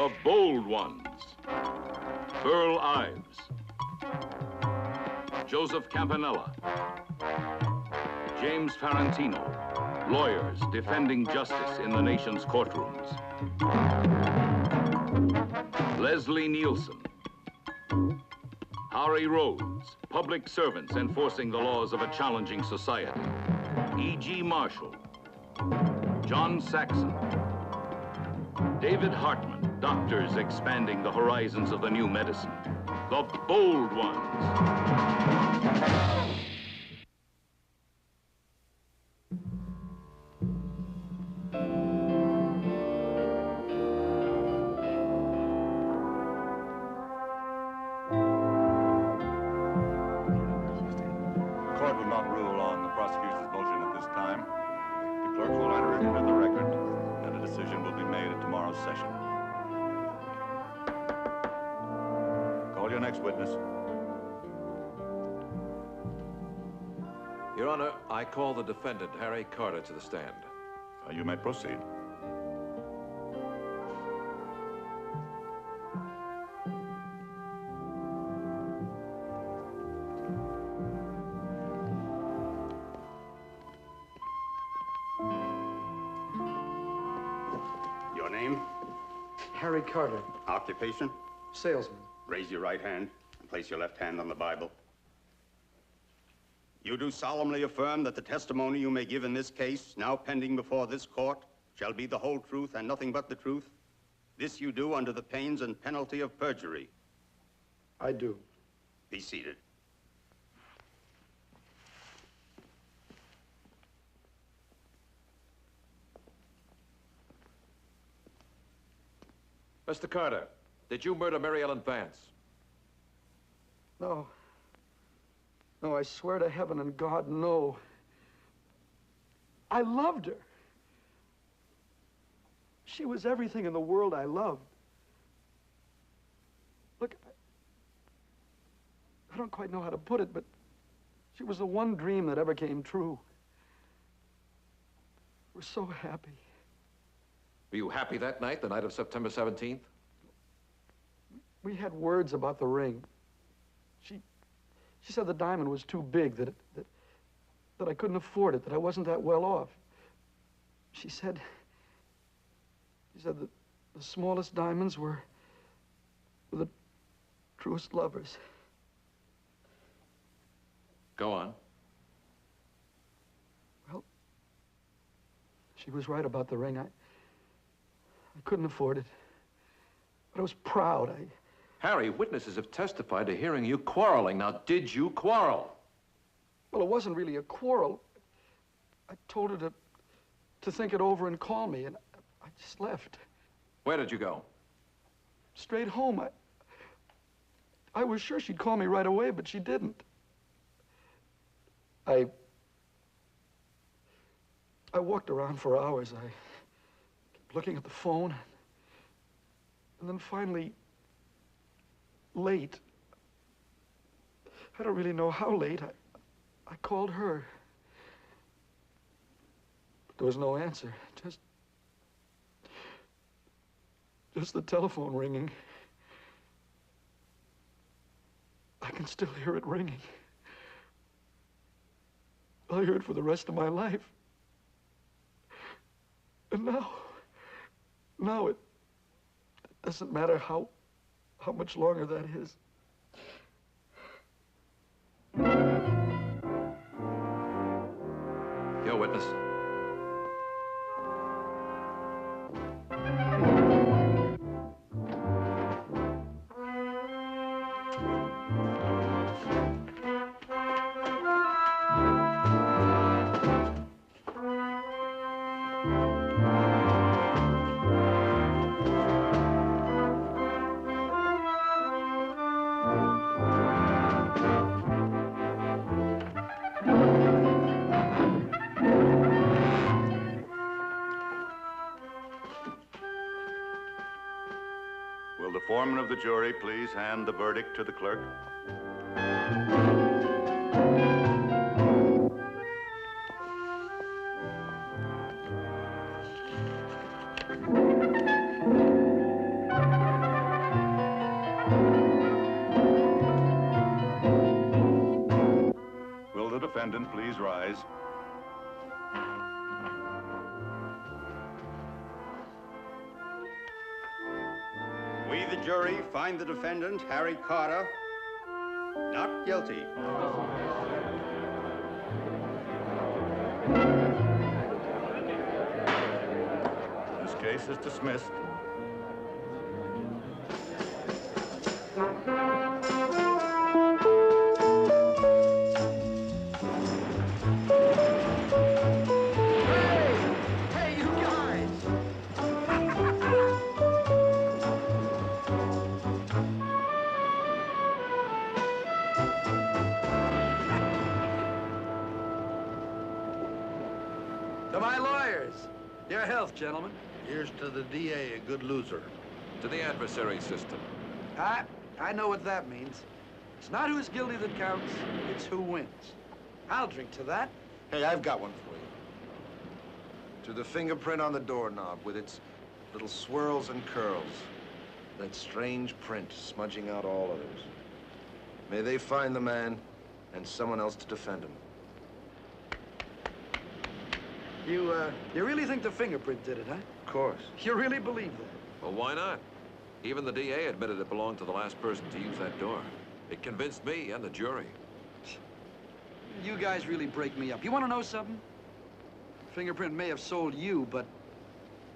The Bold Ones. Burl Ives. Joseph Campanella. James Farentino. Lawyers defending justice in the nation's courtrooms. Leslie Nielsen. Harry Rhodes, public servants enforcing the laws of a challenging society. E.G. Marshall. John Saxon. David Hartman, doctors expanding the horizons of the new medicine. The Bold Ones. Your Honor, I call the defendant, Harry Carter, to the stand. You may proceed. Your name? Harry Carter. Occupation? Salesman. Raise your right hand and place your left hand on the Bible. You do solemnly affirm that the testimony you may give in this case, now pending before this court, shall be the whole truth and nothing but the truth? This you do under the pains and penalty of perjury. I do. Be seated. Mr. Carter, did you murder Mary Ellen Vance? No. No, I swear to heaven and God, no. I loved her. She was everything in the world I loved. Look, I don't quite know how to put it, but she was the one dream that ever came true. We're so happy. Were you happy that night, the night of September 17th? We had words about the ring. She said the diamond was too big, that I couldn't afford it, that I wasn't that well off. She said that the smallest diamonds were the truest lovers. Go on. Well, she was right about the ring. I couldn't afford it, but I was proud. Harry, witnesses have testified to hearing you quarreling. Now, did you quarrel? Well, it wasn't really a quarrel. I told her to think it over and call me, and I just left. Where did you go? Straight home. I was sure she'd call me right away, but she didn't. I walked around for hours. I kept looking at the phone, and then finally, late. I don't really know how late. I called her. But there was no answer. Just the telephone ringing. I can still hear it ringing. I'll hear it for the rest of my life. And now it doesn't matter how much longer that is. Your witness. Will the foreman of the jury please hand the verdict to the clerk? defendant please rise? We, the jury, find the defendant, Harry Carter, not guilty. This case is dismissed. Hey, you guys! To my lawyers, your health, gentlemen. Here's to the DA, a good loser. To the adversary system. I know what that means. It's not who's guilty that counts, it's who wins. I'll drink to that. Hey, I've got one for you. To the fingerprint on the doorknob with its little swirls and curls. That strange print smudging out all others. May they find the man and someone else to defend him. You really think the fingerprint did it, huh? Of course. You really believe that? Well, why not? Even the DA admitted it belonged to the last person to use that door. It convinced me and the jury. You guys really break me up. You want to know something? Fingerprint may have sold you, but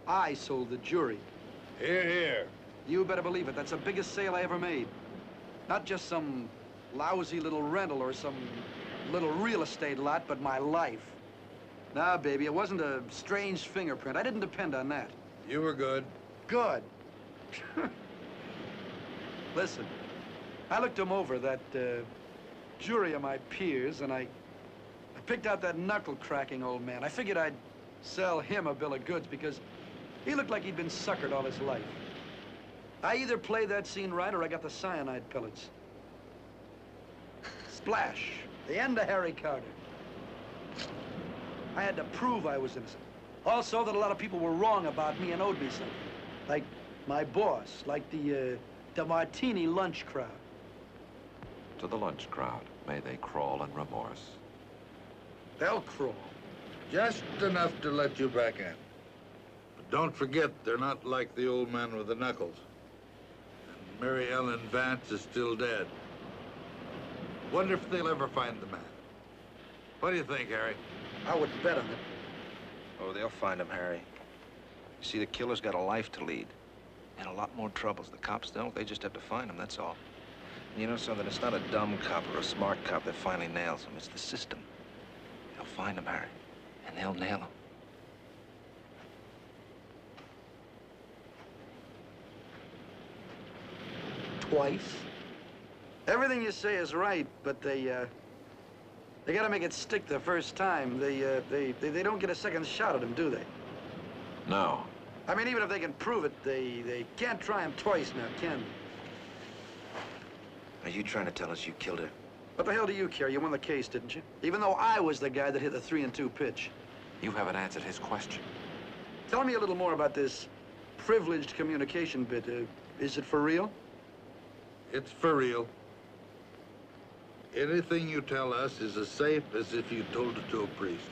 I sold the jury. Here, here. You better believe it. That's the biggest sale I ever made. Not just some lousy little rental or some little real estate lot, but my life. Nah, baby, it wasn't a strange fingerprint. I didn't depend on that. You were good. Good. Listen, I looked him over, that jury of my peers, and I picked out that knuckle-cracking old man. I figured I'd sell him a bill of goods because he looked like he'd been suckered all his life. I either played that scene right or I got the cyanide pellets. Splash. The end of Harry Carter. I had to prove I was innocent. Also, that a lot of people were wrong about me and owed me something. Like my boss, like the Martini lunch crowd. To the lunch crowd, may they crawl in remorse. They'll crawl. Just enough to let you back in. But don't forget, they're not like the old man with the knuckles. And Mary Ellen Vance is still dead. Wonder if they'll ever find the man. What do you think, Harry? I would bet on it. Oh, they'll find him, Harry. You see, the killer's got a life to lead. And a lot more troubles. The cops don't. They just have to find him, that's all. And you know something? It's not a dumb cop or a smart cop that finally nails him. It's the system. They'll find him, Harry. And they'll nail him. Twice. Everything you say is right, but they gotta make it stick the first time. They don't get a second shot at him, do they? No. I mean, even if they can prove it, they can't try him twice now, can they? Are you trying to tell us you killed her? What the hell do you care? You won the case, didn't you? Even though I was the guy that hit the 3-2 pitch. You haven't answered his question. Tell me a little more about this privileged communication bit. Is it for real? It's for real. Anything you tell us is as safe as if you told it to a priest.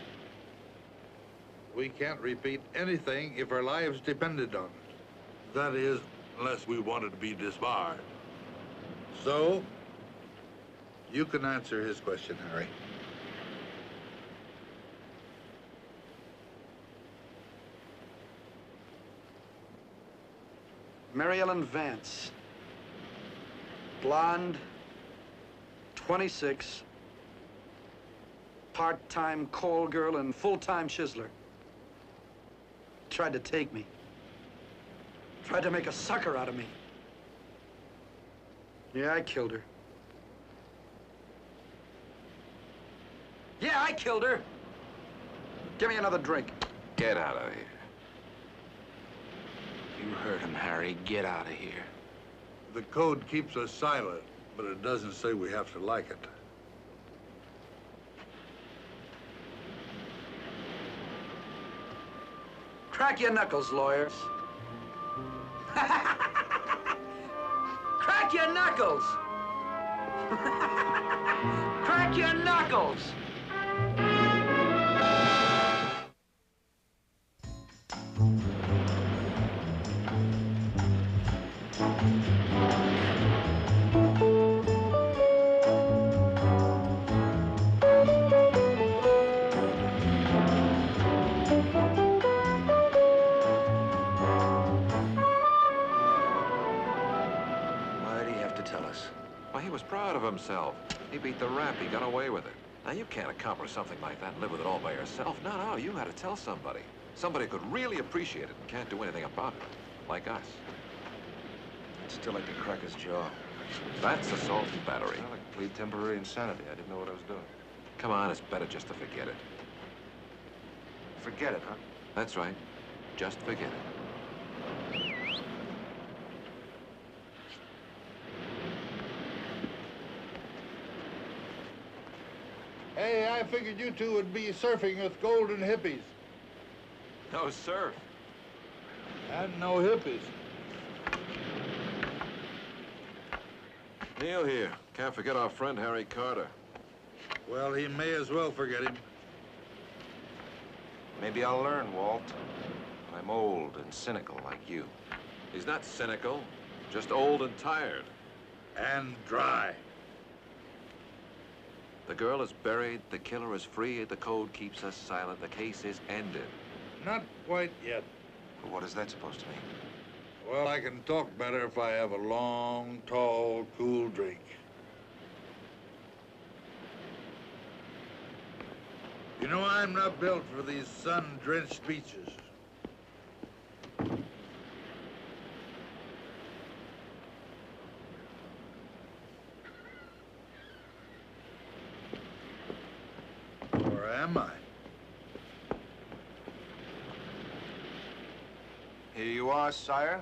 We can't repeat anything if our lives depended on it. That is, unless we wanted to be disbarred. So, you can answer his question, Harry. Mary Ellen Vance. Blonde, 26, part-time call girl and full-time chiseler. Tried to take me. Tried to make a sucker out of me. Yeah, I killed her. Yeah, I killed her. Give me another drink. Get out of here. You heard him, Harry. Get out of here. The code keeps us silent, but it doesn't say we have to like it. Crack your knuckles, lawyers. Crack your knuckles. Crack your knuckles. tell us? Well, he was proud of himself. He beat the rap. He got away with it. Now, you can't accomplish something like that and live with it all by yourself. No, you had to tell somebody. Somebody who could really appreciate it and can't do anything about it. Like us. I'd still like to crack his jaw. That's assault and battery. Well, I could plead temporary insanity. I didn't know what I was doing. Come on, it's better just to forget it. Forget it, huh? That's right. Just forget it. Hey, I figured you two would be surfing with golden hippies. No surf. And no hippies. Neil here. Can't forget our friend Harry Carter. Well, he may as well forget him. Maybe I'll learn, Walt. I'm old and cynical like you. He's not cynical, just old and tired. And dry. The girl is buried, the killer is free, the code keeps us silent, the case is ended. Not quite yet. But what is that supposed to mean? Well, I can talk better if I have a long, tall, cool drink. You know, I'm not built for these sun-drenched beaches. Or am I? Here you are, sire.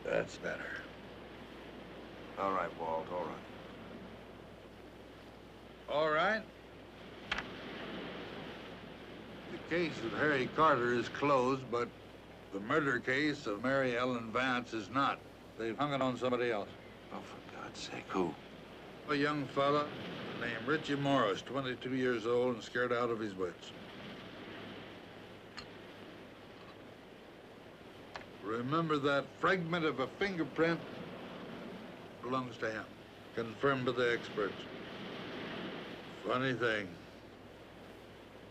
That's better. All right, Walt, all right. All right. The case of Harry Carter is closed, but the murder case of Mary Ellen Vance is not. They've hung it on somebody else. Oh, for God's sake, who? A young fella named Richie Morris, 22 years old and scared out of his wits. Remember that fragment of a fingerprint? Belongs to him. Confirmed by the experts. Funny thing.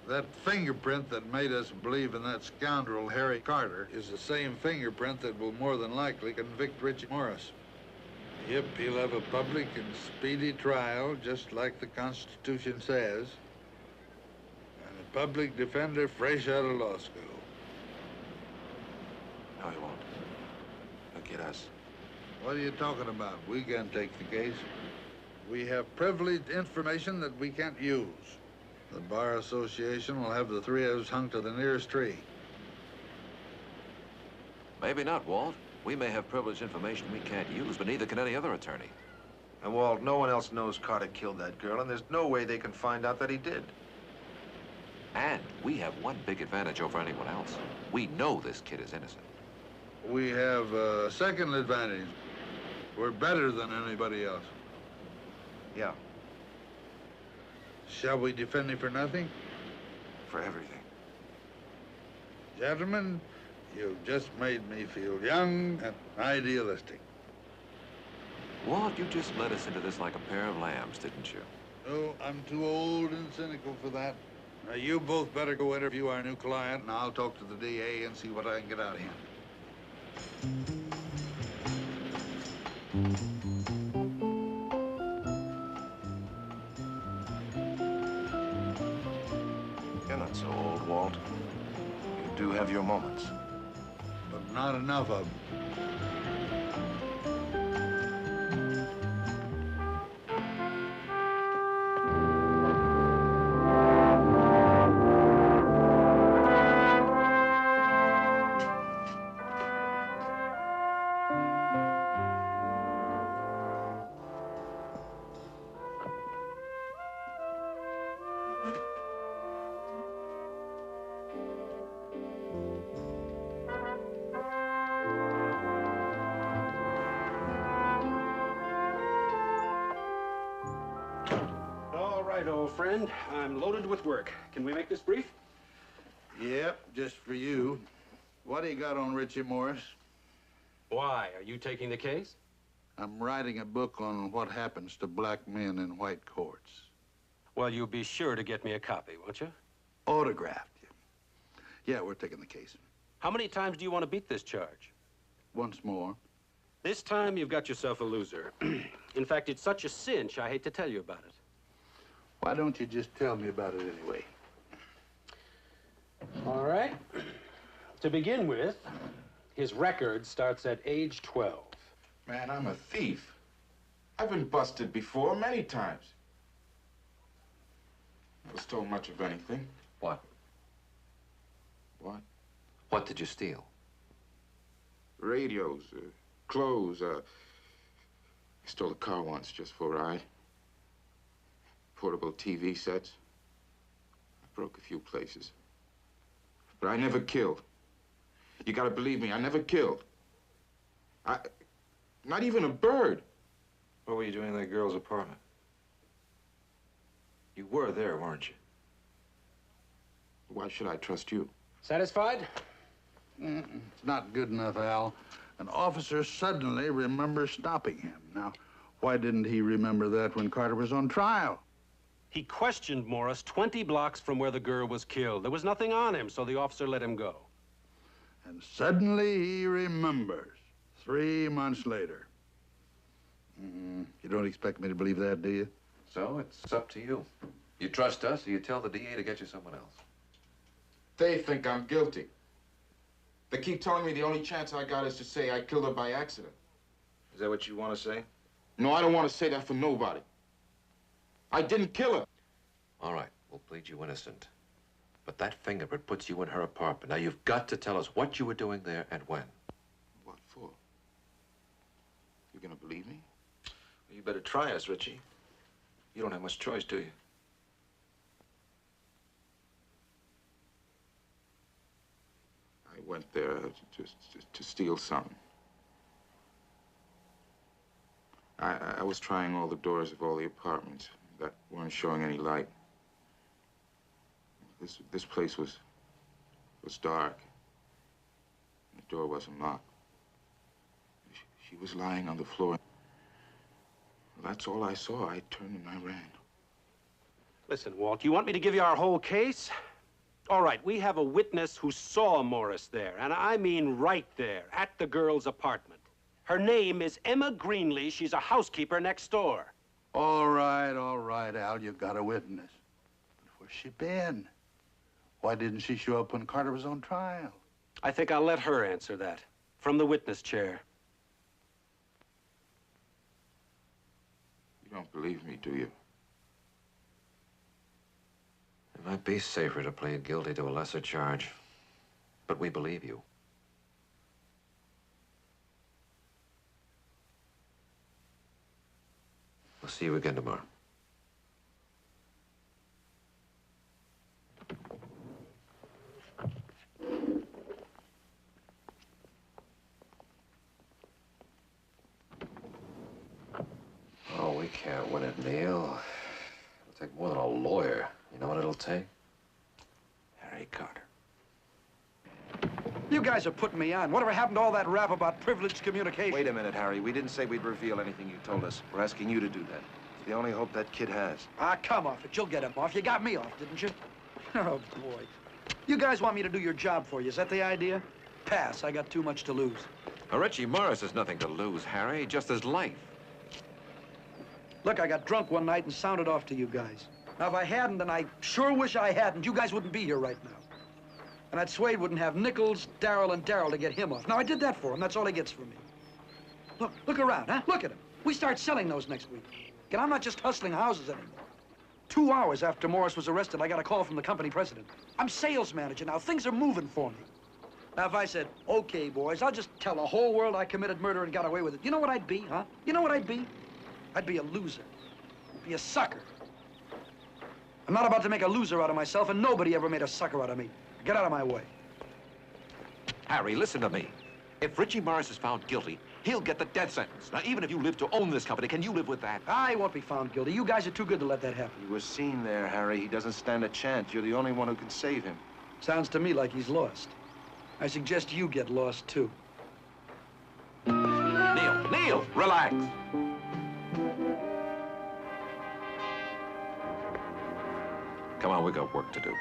That fingerprint that made us believe in that scoundrel Harry Carter is the same fingerprint that will more than likely convict Richie Morris. Yep, he'll have a public and speedy trial, just like the Constitution says. And a public defender fresh out of law school. No, he won't. He'll get us. What are you talking about? We can't take the case. We have privileged information that we can't use. The Bar Association will have the three of us hung to the nearest tree. Maybe not, Walt. We may have privileged information we can't use, but neither can any other attorney. And Walt, no one else knows Carter killed that girl, and there's no way they can find out that he did. And we have one big advantage over anyone else. We know this kid is innocent. We have a second advantage. We're better than anybody else. Yeah, Shall we defend him for nothing? for everything. Gentlemen, you've just made me feel young and idealistic. Walt, you just led us into this like a pair of lambs, didn't you? No, I'm too old and cynical for that. Now, you both better go interview our new client, and I'll talk to the DA and see what I can get out of him. You're not so old, Walt. You do have your moments. But not enough of them. All right, old friend. I'm loaded with work. Can we make this brief? Yep, just for you. What do you got on Richie Morris? Why? Are you taking the case? I'm writing a book on what happens to black men in white courts. Well, you'll be sure to get me a copy, won't you? Autographed. Yeah, we're taking the case. How many times do you want to beat this charge? once more. This time, you've got yourself a loser. In fact, it's such a cinch, I hate to tell you about it. Why don't you just tell me about it anyway? All right. To begin with, his record starts at age 12. Man, I'm a thief. I've been busted before many times. Never stole much of anything. What? What? What did you steal? Radios, clothes. I stole a car once just for a ride. Portable TV sets. I broke a few places. But I never killed. You gotta believe me, I never killed. Not even a bird. What were you doing in that girl's apartment? You were there, weren't you? Why should I trust you? Satisfied? It's not good enough, Al. An officer suddenly remembers stopping him. Now, why didn't he remember that when Carter was on trial? He questioned Morris 20 blocks from where the girl was killed. There was nothing on him, so the officer let him go. And suddenly he remembers, 3 months later. You don't expect me to believe that, do you? So it's up to you. You trust us, or you tell the DA to get you someone else. They think I'm guilty. They keep telling me the only chance I got is to say I killed her by accident. Is that what you want to say? No, I don't want to say that for nobody. I didn't kill her. All right, we'll plead you innocent. But that fingerprint puts you in her apartment. Now, you've got to tell us what you were doing there and when. What for? You gonna believe me? Well, you better try us, Richie. You don't have much choice, do you? I went there to steal something. I was trying all the doors of all the apartments that weren't showing any light. This place was dark. The door wasn't locked. She was lying on the floor. That's all I saw. I turned and I ran. Listen, Walt, you want me to give you our whole case? All right, we have a witness who saw Morris there, and I mean right there, at the girl's apartment. Her name is Emma Greenlee. She's a housekeeper next door. All right, Al, you got a witness. But where's she been? Why didn't she show up when Carter was on trial? I think I'll let her answer that, from the witness chair. You don't believe me, do you? It might be safer to plead guilty to a lesser charge, but we believe you. We'll see you again tomorrow. Oh, we can't win it, Neil. It'll take more than a lawyer. You know what it'll take? Harry Carter. You guys are putting me on. Whatever happened to all that rap about privileged communication? Wait a minute, Harry. We didn't say we'd reveal anything you told us. We're asking you to do that. It's the only hope that kid has. Ah, come off it. You'll get him off. You got me off, didn't you? Oh, boy. You guys want me to do your job for you. Is that the idea? Pass. I got too much to lose. Now, Richie Morris has nothing to lose, Harry. Just his life. Look, I got drunk one night and sounded off to you guys. Now, if I hadn't, and I sure wish I hadn't, you guys wouldn't be here right now. And that Swade wouldn't have Nichols, Darrell, and Darrell to get him off. Now, I did that for him. That's all he gets from me. Look around, huh? Look at him. We start selling those next week. And I'm not just hustling houses anymore. 2 hours after Morris was arrested, I got a call from the company president. I'm sales manager now. Things are moving for me. Now, if I said, okay, boys, I'll just tell the whole world I committed murder and got away with it, you know what I'd be, huh? You know what I'd be? I'd be a loser. I'd be a sucker. I'm not about to make a loser out of myself, and nobody ever made a sucker out of me. Get out of my way. Harry, listen to me. If Richie Morris is found guilty, he'll get the death sentence. Now, even if you live to own this company, can you live with that? I won't be found guilty. You guys are too good to let that happen. You were seen there, Harry. He doesn't stand a chance. You're the only one who can save him. Sounds to me like he's lost. I suggest you get lost, too. Neil, relax. Come on, we got work to do.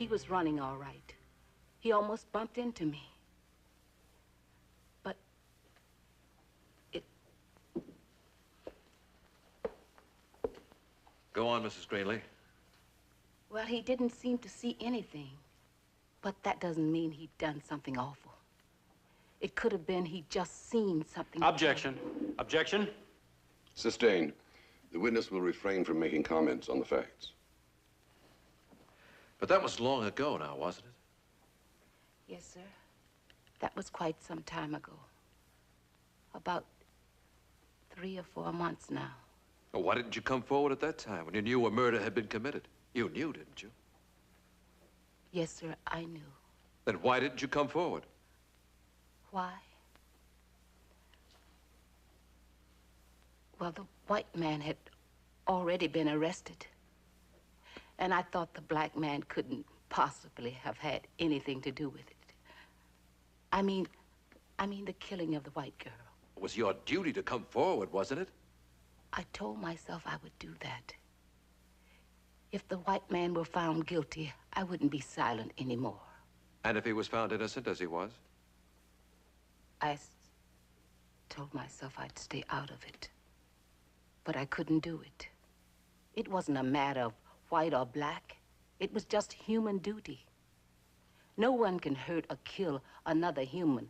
He was running all right. He almost bumped into me. But it... Go on, Mrs. Greenlee. Well, he didn't seem to see anything. But that doesn't mean he'd done something awful. It could have been he'd just seen something. Objection. Objection. Sustained. The witness will refrain from making comments on the facts. But that was long ago now, wasn't it? Yes, sir. That was quite some time ago. About 3 or 4 months now. Well, why didn't you come forward at that time when you knew a murder had been committed? You knew, didn't you? Yes, sir, I knew. Then why didn't you come forward? Why? Well, the white man had already been arrested. And I thought the black man couldn't possibly have had anything to do with it. I mean the killing of the white girl. It was your duty to come forward, wasn't it? I told myself I would do that. If the white man were found guilty, I wouldn't be silent anymore. And if he was found innocent, as he was? I told myself I'd stay out of it. But I couldn't do it. It wasn't a matter of white or black. It was just human duty. No one can hurt or kill another human.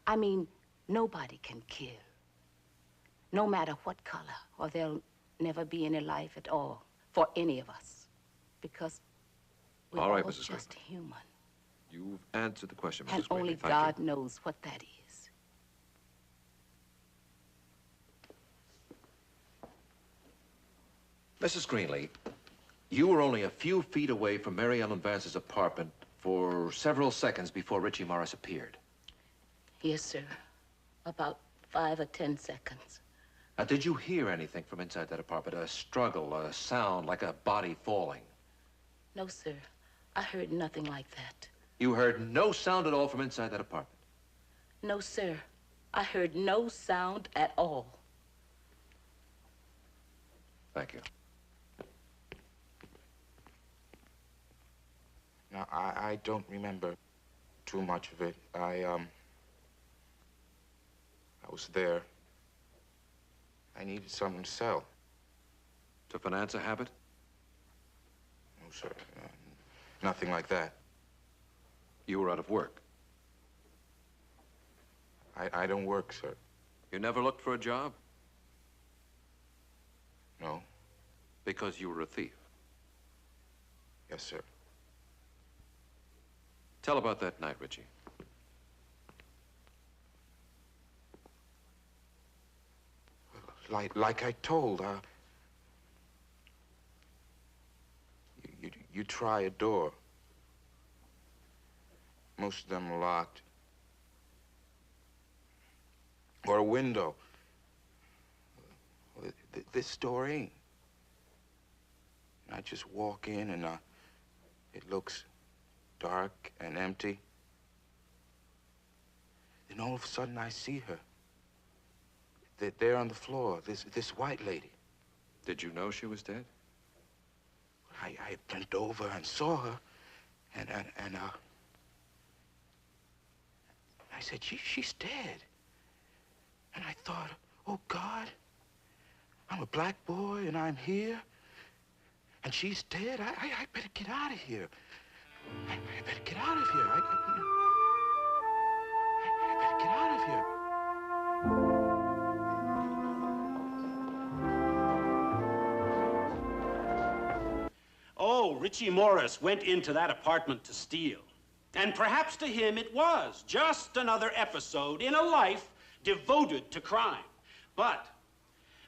I mean, nobody can kill. No matter what color, or there'll never be any life at all for any of us. Because we're all right, all Mrs. just human. You've answered the question, Mrs. And Greenlee. only Thank God you. knows what that is. Mrs. Greenlee, you were only a few feet away from Mary Ellen Vance's apartment for several seconds before Richie Morris appeared. Yes, sir. About 5 or 10 seconds. Now, did you hear anything from inside that apartment? A struggle, a sound like a body falling? No, sir. I heard nothing like that. You heard no sound at all from inside that apartment? No, sir. I heard no sound at all. Thank you. Now, I don't remember too much of it. I was there. I needed something to sell. To finance a habit? No, sir. Nothing like that. You were out of work? I don't work, sir. You never looked for a job? No. Because you were a thief? Yes, sir. Tell about that night, Richie. Like I told, you try a door. Most of them are locked. Or a window. This door ain't. I just walk in and it looks dark and empty. Then all of a sudden I see her. They're there on the floor, this white lady. Did you know she was dead? I bent over and saw her, and I said, she's dead. And I thought, oh, God, I'm a black boy, and I'm here, and she's dead. I better get out of here. I better get out of here. I better get out of here. Oh, Richie Morris went into that apartment to steal. And perhaps to him it was just another episode in a life devoted to crime. But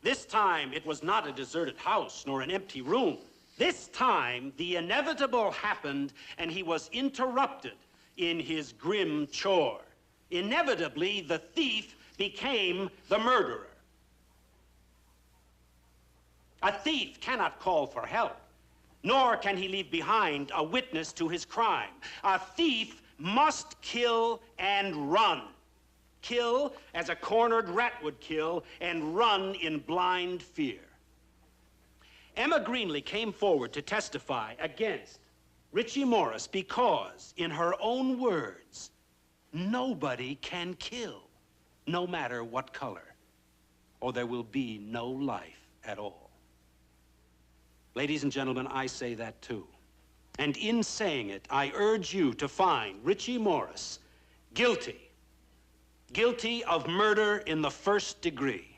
this time it was not a deserted house nor an empty room. This time the inevitable happened and he was interrupted in his grim chore. Inevitably, the thief became the murderer. A thief cannot call for help, nor can he leave behind a witness to his crime. A thief must kill and run. Kill as a cornered rat would kill and run in blind fear. Emma Greenlee came forward to testify against Richie Morris because, in her own words, nobody can kill, no matter what color, or there will be no life at all. Ladies and gentlemen, I say that too. And in saying it, I urge you to find Richie Morris guilty. Guilty of murder in the first degree.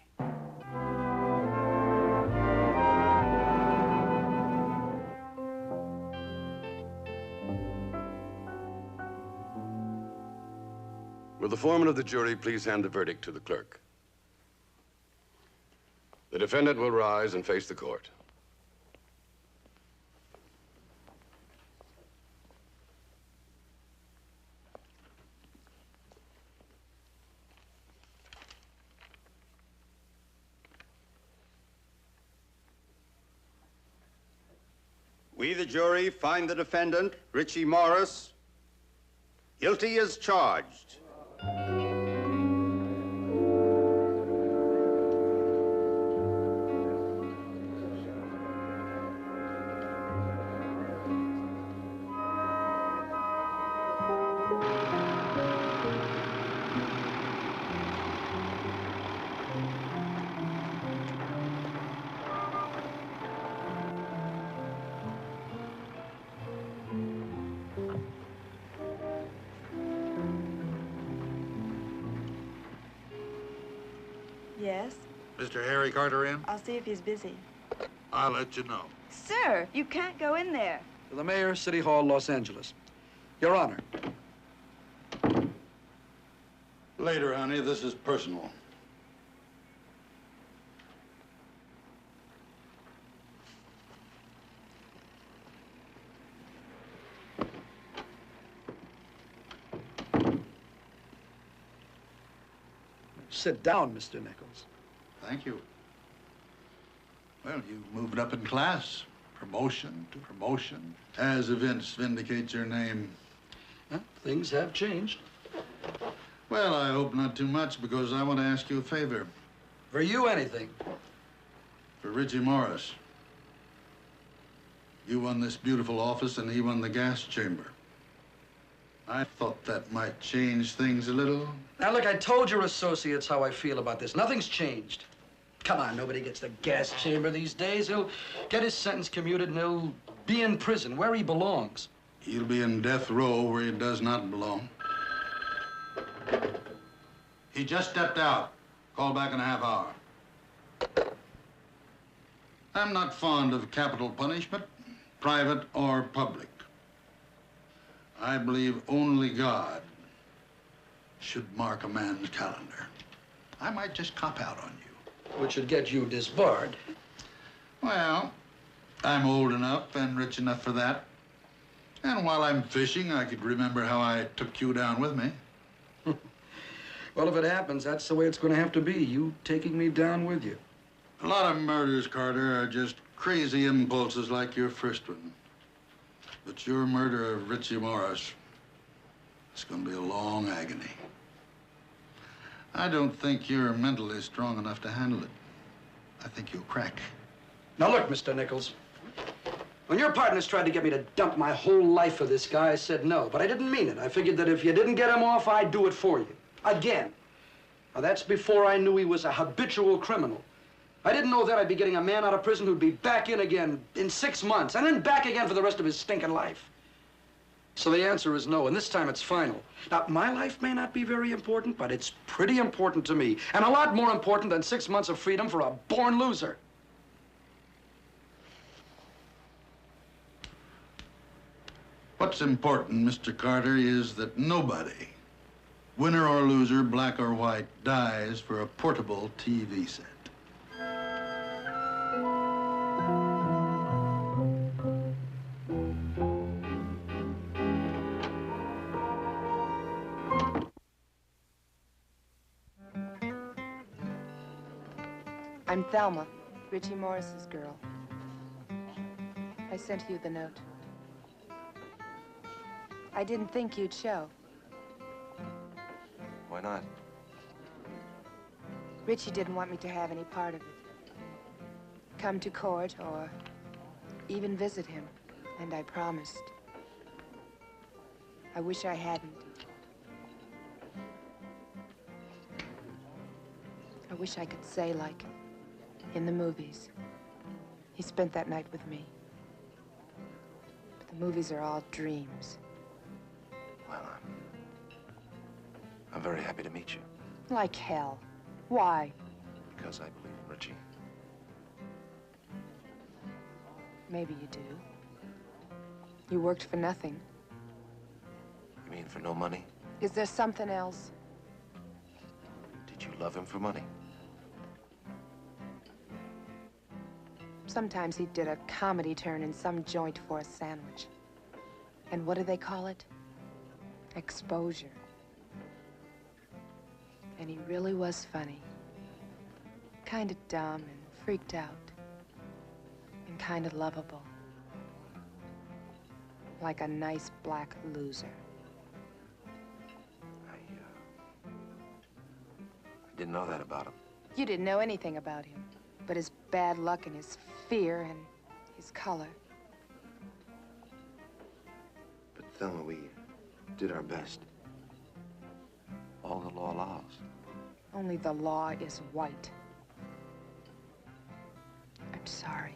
Will the foreman of the jury please hand the verdict to the clerk? The defendant will rise and face the court. We, the jury, find the defendant, Richie Morris, guilty as charged. Yes? Mr. Harry Carter in? I'll see if he's busy. I'll let you know. Sir, you can't go in there. To the Mayor, City Hall, Los Angeles. Your Honor. Later, honey. This is personal. Sit down, Mr. Nichols. Thank you. Well, you moved up in class. Promotion to promotion. As events vindicate your name. Well, things have changed. Well, I hope not too much, because I want to ask you a favor. For you, anything. For Richie Morris. You won this beautiful office, and he won the gas chamber. I thought that might change things a little. Now, look, I told your associates how I feel about this. Nothing's changed. Come on, nobody gets the gas chamber these days. He'll get his sentence commuted, and he'll be in prison, where he belongs. He'll be in death row where he does not belong. He just stepped out. Call back in a half hour. I'm not fond of capital punishment, private or public. I believe only God should mark a man's calendar. I might just cop out on you. Which would get you disbarred. Well, I'm old enough and rich enough for that. And while I'm fishing, I could remember how I took you down with me. Well, if it happens, that's the way it's going to have to be, you taking me down with you. A lot of murders, Carter, are just crazy impulses like your first one. But your murder of Richie Morris is going to be a long agony. I don't think you're mentally strong enough to handle it. I think you'll crack. Now, look, Mr. Nichols. When your partners tried to get me to dump my whole life for this guy, I said no, but I didn't mean it. I figured that if you didn't get him off, I'd do it for you. Again. Now, that's before I knew he was a habitual criminal. I didn't know that I'd be getting a man out of prison who'd be back in again in 6 months, and then back again for the rest of his stinking life. So the answer is no, and this time it's final. Now, my life may not be very important, but it's pretty important to me, and a lot more important than 6 months of freedom for a born loser. What's important, Mr. Carter, is that nobody, winner or loser, black or white, dies for a portable TV set. I'm Thelma, Richie Morris's girl. I sent you the note. I didn't think you'd show. Why not? Richie didn't want me to have any part of it. Come to court or even visit him, and I promised. I wish I hadn't. I wish I could say, like in the movies, he spent that night with me. But the movies are all dreams. Well, I'm very happy to meet you. Like hell. Why? Because I believe in Richie. Maybe you do. You worked for nothing. You mean for no money? Is there something else? Did you love him for money? Sometimes he did a comedy turn in some joint for a sandwich. And what do they call it? Exposure. And he really was funny. Kind of dumb and freaked out. And kind of lovable. Like a nice black loser. I didn't know that about him. You didn't know anything about him, but his bad luck and his fear and his color. But Thelma, we did our best. All the law allows. Only the law is white. I'm sorry.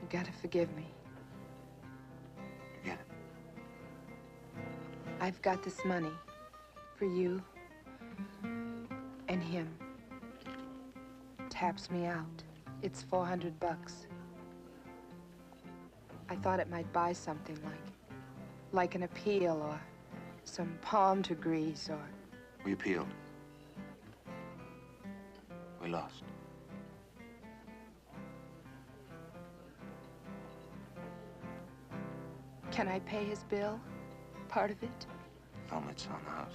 You gotta forgive me. You get it? I've got this money for you and him. Taps me out. It's $400. I thought it might buy something like an appeal or some palm to grease or... We appealed. We lost. Can I pay his bill? Part of it? Thelma, it's on the house.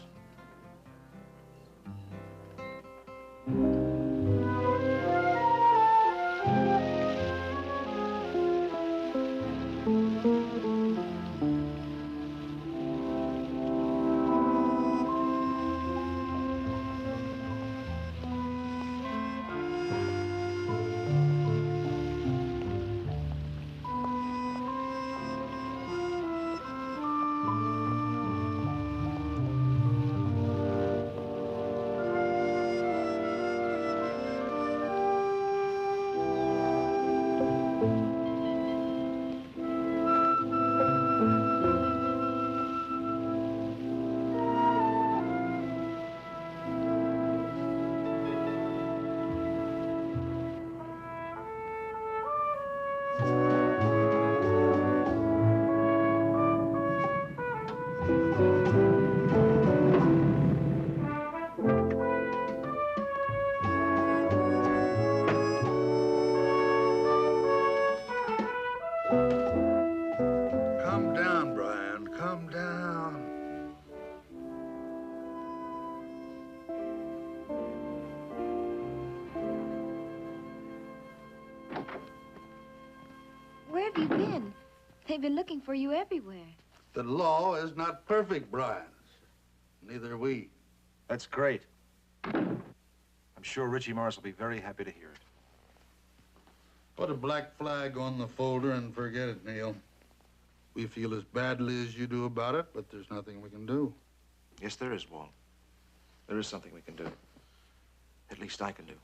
Come down, Brian. Come down. Where have you been? They've been looking for you everywhere. The law is not perfect, Brian. Neither are we. That's great. I'm sure Richie Morris will be very happy to hear it. Put a black flag on the folder and forget it, Neil. We feel as badly as you do about it, but there's nothing we can do. Yes, there is, Walt. There is something we can do. At least I can do.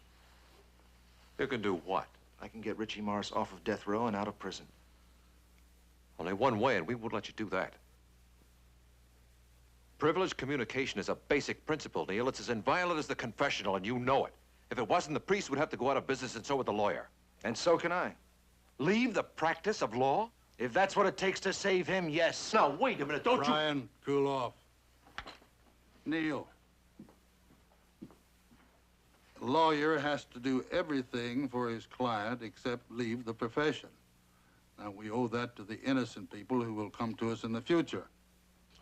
You can do what? I can get Richie Morris off of death row and out of prison. Only one way, and we won't let you do that. Privileged communication is a basic principle, Neil. It's as inviolate as the confessional, and you know it. If it wasn't, the priest would have to go out of business, and so would the lawyer. And so can I. Leave the practice of law? If that's what it takes to save him, yes. Now, wait a minute, don't you... Brian, cool off. Neil. A lawyer has to do everything for his client except leave the profession. Now, we owe that to the innocent people who will come to us in the future.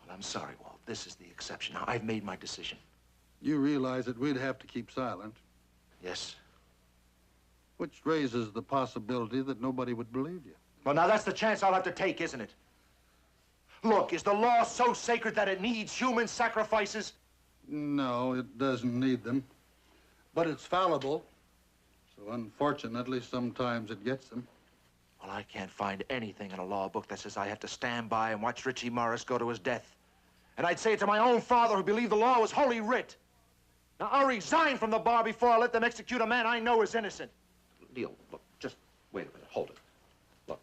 Well, I'm sorry, Walt. This is the exception. Now, I've made my decision. You realize that we'd have to keep silent, Yes. which raises the possibility that nobody would believe you. Well, now that's the chance I'll have to take, isn't it? Look, is the law so sacred that it needs human sacrifices? No, it doesn't need them. But it's fallible. So unfortunately, sometimes it gets them. Well, I can't find anything in a law book that says I have to stand by and watch Richie Morris go to his death. And I'd say it to my own father who believed the law was holy writ. Now, I'll resign from the bar before I let them execute a man I know is innocent. Neil, look, just wait a minute. Hold it. Look,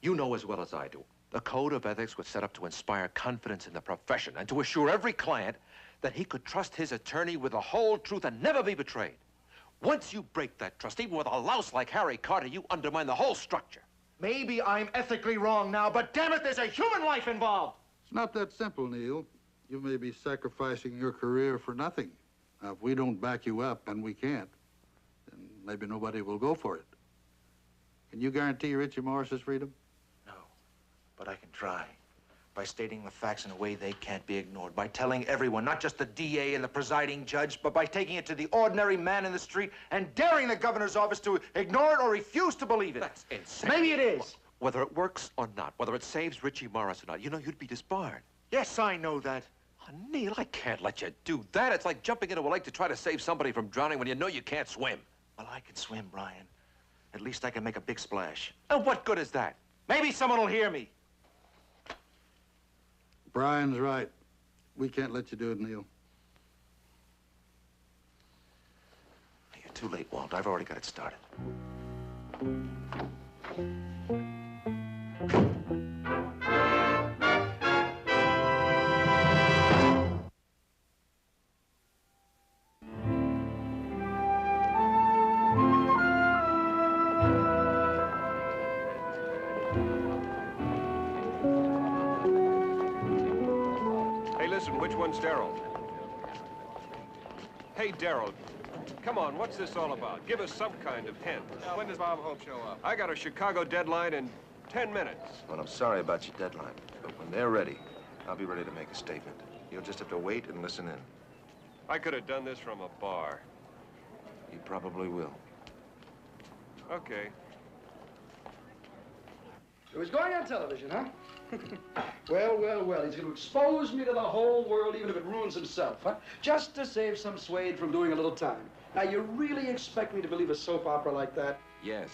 you know as well as I do, the code of ethics was set up to inspire confidence in the profession and to assure every client that he could trust his attorney with the whole truth and never be betrayed. Once you break that trust, even with a louse like Harry Carter, you undermine the whole structure. Maybe I'm ethically wrong now, but damn it, there's a human life involved. It's not that simple, Neil. You may be sacrificing your career for nothing. Now, if we don't back you up, and we can't, then maybe nobody will go for it. Can you guarantee Richie Morris's freedom? No, but I can try. By stating the facts in a way they can't be ignored. By telling everyone, not just the DA and the presiding judge, but by taking it to the ordinary man in the street and daring the governor's office to ignore it or refuse to believe it. That's insane. Maybe it is. Whether it works or not, whether it saves Richie Morris or not, you know you'd be disbarred. Yes, I know that. Oh, Neil, I can't let you do that. It's like jumping into a lake to try to save somebody from drowning when you know you can't swim. Well, I can swim, Brian. At least I can make a big splash. And what good is that? Maybe someone will hear me. Brian's right. We can't let you do it, Neil. You're too late, Walt. I've already got it started. Which one's Daryl? Hey, Daryl, come on, what's this all about? Give us some kind of hint. When does Bob Hope show up? I got a Chicago deadline in 10 minutes. Well, I'm sorry about your deadline, but when they're ready, I'll be ready to make a statement. You'll just have to wait and listen in. I could have done this from a bar. You probably will. Okay. So he's going on television, huh? Well, well, well, he's going to expose me to the whole world, even if it ruins himself, huh? Just to save some Suede from doing a little time. Now, you really expect me to believe a soap opera like that? Yes.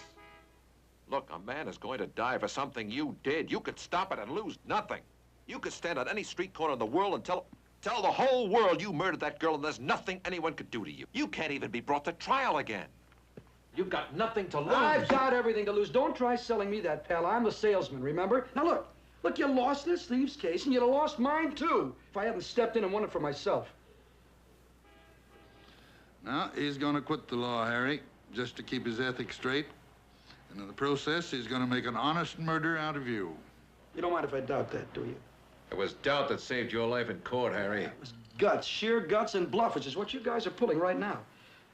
Look, a man is going to die for something you did. You could stop it and lose nothing. You could stand on any street corner in the world and tell the whole world you murdered that girl and there's nothing anyone could do to you. You can't even be brought to trial again. You've got nothing to lose. I've got everything to lose. Don't try selling me that, pal. I'm the salesman, remember? Now, look. Look, you lost this thieves case, and you'd have lost mine, too, if I hadn't stepped in and won it for myself. Now, he's going to quit the law, Harry, just to keep his ethics straight. And in the process, he's going to make an honest murder out of you. You don't mind if I doubt that, do you? It was doubt that saved your life in court, Harry. It was guts, sheer guts and bluff, which is what you guys are pulling right now.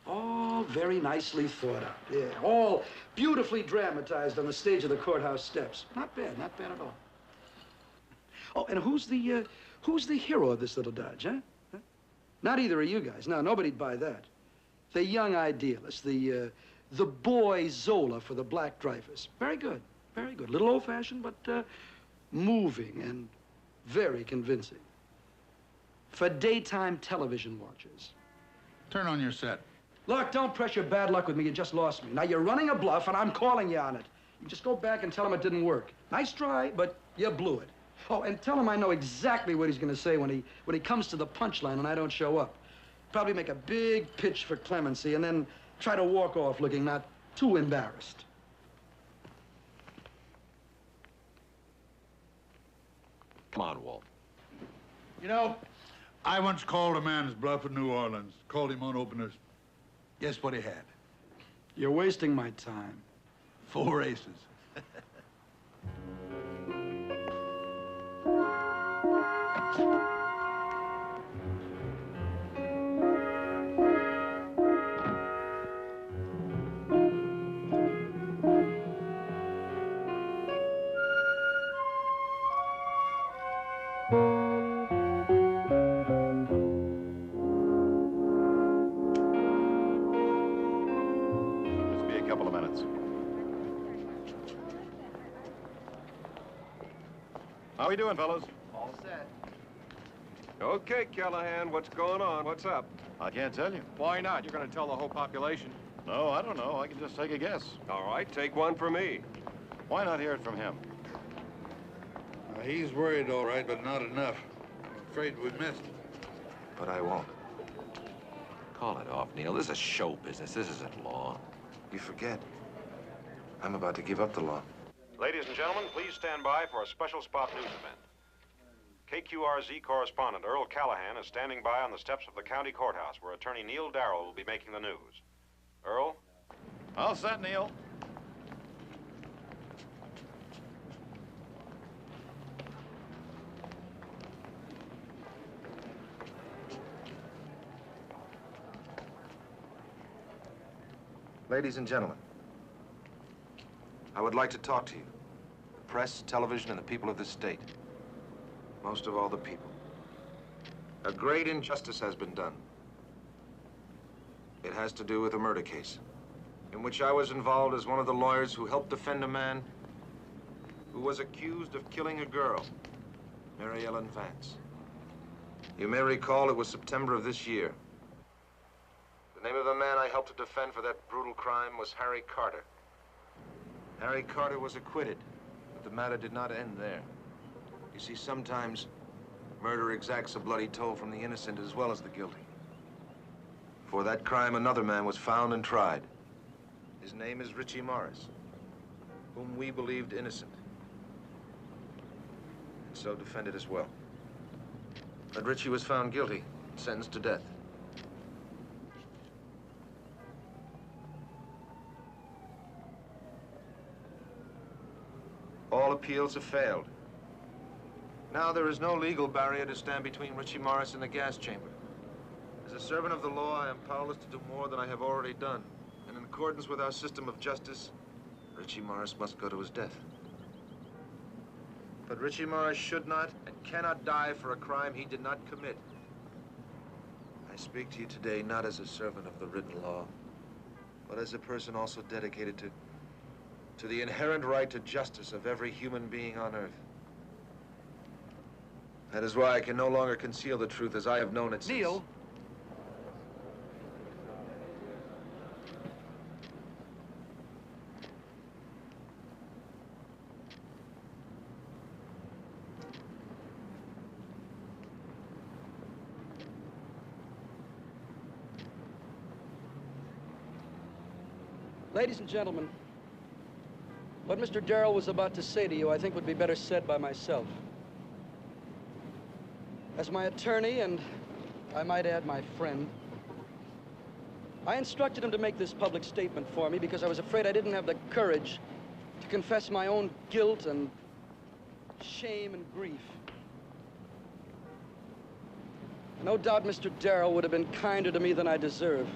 All very nicely thought out, yeah. All beautifully dramatized on the stage of the courthouse steps. Not bad at all. Oh, and who's the hero of this little dodge, huh? Not either of you guys. No, nobody'd buy that. The young idealist, the boy Zola for the black Dreyfus. Very good, very good. A little old-fashioned, but moving and very convincing. For daytime television watchers. Turn on your set. Look, don't press your bad luck with me. You just lost me. Now, you're running a bluff, and I'm calling you on it. You just go back and tell him it didn't work. Nice try, but you blew it. Oh, and tell him I know exactly what he's going to say when he comes to the punchline and I don't show up. Probably make a big pitch for clemency and then try to walk off looking not too embarrassed. Come on, Walt. You know, I once called a man's bluff in New Orleans. Called him on openers. Guess what he had? You're wasting my time. 4 aces. How we doing, fellas? All set. Okay, Callahan, what's going on? What's up? I can't tell you. Why not? You're going to tell the whole population. No, I don't know. I can just take a guess. All right, take one for me. Why not hear it from him? He's worried, all right, but not enough. I'm afraid we missed. But I won't. Call it off, Neil. This is show business. This isn't law. You forget. I'm about to give up the law. Ladies and gentlemen, please stand by for a special spot news event. KQRZ correspondent Earl Callahan is standing by on the steps of the county courthouse where attorney Neil Darrow will be making the news. Earl? All set, Neil. Ladies and gentlemen, I would like to talk to you. The press, television, and the people of this state. Most of all, the people. A great injustice has been done. It has to do with a murder case in which I was involved as one of the lawyers who helped defend a man who was accused of killing a girl, Mary Ellen Vance. You may recall it was September of this year. The name of the man I helped to defend for that brutal crime was Harry Carter. Harry Carter was acquitted, but the matter did not end there. You see, sometimes murder exacts a bloody toll from the innocent as well as the guilty. For that crime, another man was found and tried. His name is Richie Morris, whom we believed innocent, and so defended as well. But Richie was found guilty, sentenced to death. All appeals have failed. Now there is no legal barrier to stand between Richie Morris and the gas chamber. As a servant of the law, I am powerless to do more than I have already done. And in accordance with our system of justice, Richie Morris must go to his death. But Richie Morris should not and cannot die for a crime he did not commit. I speak to you today not as a servant of the written law, but as a person also dedicated to the inherent right to justice of every human being on earth. That is why I can no longer conceal the truth as I have known it since. Neil. Ladies and gentlemen, what Mr. Darrow was about to say to you, I think would be better said by myself. As my attorney, and I might add my friend, I instructed him to make this public statement for me because I was afraid I didn't have the courage to confess my own guilt and shame and grief. No doubt Mr. Darrow would have been kinder to me than I deserve.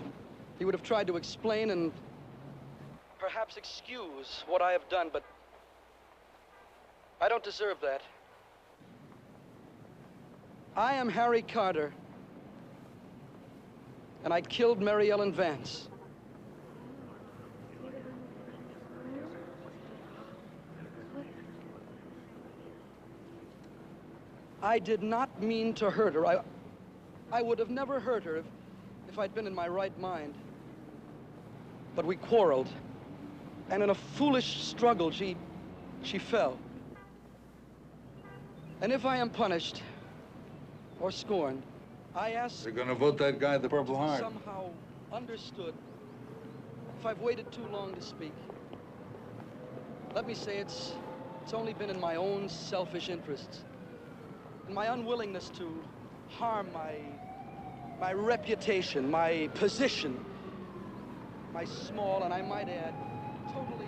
He would have tried to explain and perhaps excuse what I have done, but I don't deserve that. I am Harry Carter, and I killed Mary Ellen Vance. I did not mean to hurt her. I would have never hurt her if I'd been in my right mind. But we quarreled, and in a foolish struggle, she fell. And if I am punished or scorned, I ask... They're gonna vote that guy the Purple Heart. Somehow understood if I've waited too long to speak. Let me say it's only been in my own selfish interests, in my unwillingness to harm my reputation, my position, my small, and I might add, totally